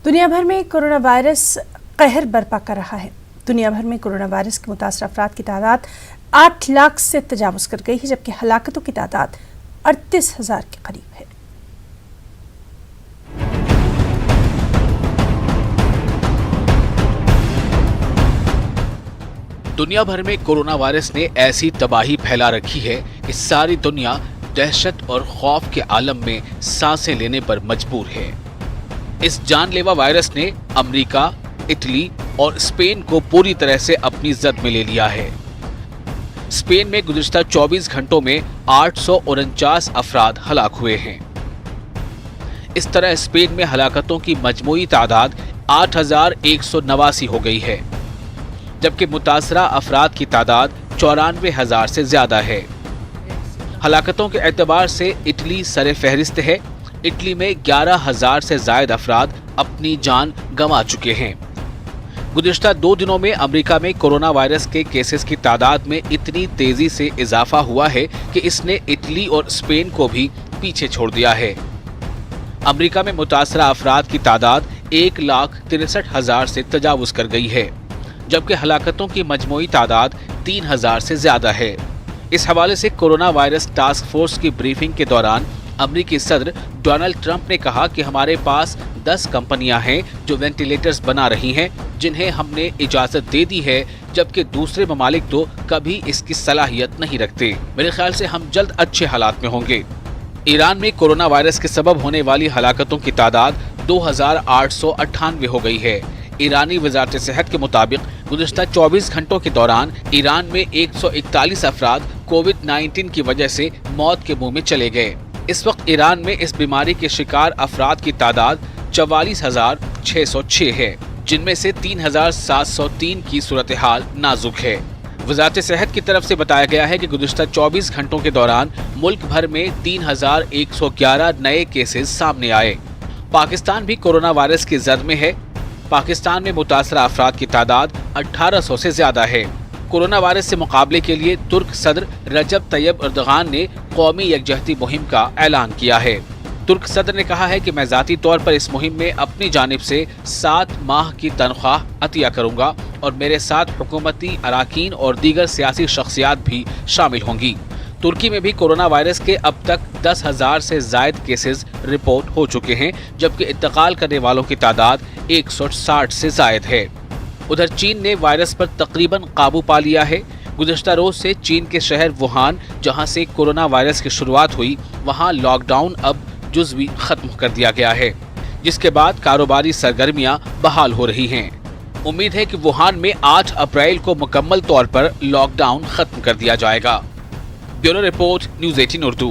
दुनिया भर में कोरोना वायरस कहर बर्पा कर रहा है। दुनिया भर में कोरोना वायरस के मुतासर अफराद की तादाद 8 लाख से तजावुज़ कर गई है, जबकि हलाकतों की तादाद 38,000 के करीब है। दुनिया भर में कोरोना वायरस ने ऐसी तबाही फैला रखी है कि सारी दुनिया दहशत और खौफ के आलम में सांसें लेने पर मजबूर है। इस जानलेवा वायरस ने अमेरिका, इटली और स्पेन को पूरी तरह से अपनी जद में ले लिया है। स्पेन में गुज़िश्ता 24 घंटों में 849 अफराद हलाक हुए हैं। इस तरह स्पेन में हलाकतों की मजमूई तादाद 8,189 हो गई है, जबकि मुतासरा अफराद की तादाद 94,000 से ज्यादा है। हलाकतों के एतबार से इटली सरे फहरिस्त है। इटली में 11,000 से जायद अफराद अपनी जान गंवा चुके हैं। गुज़िश्ता 2 दिनों में अमेरिका में कोरोना वायरस के केसेस की तादाद में इतनी तेजी से इजाफा हुआ है कि इसने इटली और स्पेन को भी पीछे छोड़ दिया है। अमेरिका में मुतासरा अफराद की तादाद 1,63,000 से तजावुज़ कर गई है, जबकि हलाकतों की मजमूई तादाद 3,000 से ज्यादा है। इस हवाले से कोरोना वायरस टास्क फोर्स की ब्रीफिंग के दौरान अमरीकी सदर डोनाल्ड ट्रंप ने कहा कि हमारे पास 10 कंपनियां हैं जो वेंटिलेटर्स बना रही हैं, जिन्हें हमने इजाजत दे दी है, जबकि दूसरे ममालिक तो कभी इसकी सलाहियत नहीं रखते। मेरे ख्याल से हम जल्द अच्छे हालात में होंगे। ईरान में कोरोना वायरस के सबब होने वाली हलाकतों की तादाद 2,898 हो गई है। ईरानी वज़ारत सेहत के मुताबिक गुज़िश्ता 24 घंटों के दौरान ईरान में 141 अफराद कोविड-19 की वजह से मौत के मुंह में चले गए। इस वक्त ईरान में इस बीमारी के शिकार अफराद की तादाद 44,606 है, जिनमें से 3,703 की सूरत हाल नाजुक है। वज़ारत सेहत की तरफ से बताया गया है कि गुज़िश्ता 24 घंटों के दौरान मुल्क भर में 3,111 नए केसेस सामने आए। पाकिस्तान भी कोरोना वायरस की जद में है। पाकिस्तान में मुतासरा अफराद की तादाद 1,800 से ज्यादा है। कोरोना वायरस से मुकाबले के लिए तुर्क सदर रजब तैयब एर्दोगान ने कौमी यकजहती मुहिम का ऐलान किया है। तुर्क सदर ने कहा है कि मैं ज़ाती तौर पर इस मुहिम में अपनी जानिब से 7 माह की तनख्वाह अतिया करूंगा और मेरे साथ हुकूमती अराकीन और दीगर सियासी शख्सियात भी शामिल होंगी। तुर्की में भी कोरोना वायरस के अब तक 10,000 से जायद केसेस रिपोर्ट हो चुके हैं, जबकि इंतकाल करने वालों की तादाद 160 से जायद है। उधर चीन ने वायरस पर तकरीबन काबू पा लिया है। गुज़िश्ता रोज से चीन के शहर वुहान, जहां से कोरोना वायरस की शुरुआत हुई, वहां लॉकडाउन अब जुज़वी खत्म कर दिया गया है, जिसके बाद कारोबारी सरगर्मियां बहाल हो रही हैं। उम्मीद है कि वुहान में 8 अप्रैल को मुकम्मल तौर पर लॉकडाउन खत्म कर दिया जाएगा। Bureau report, news 18 Urdu.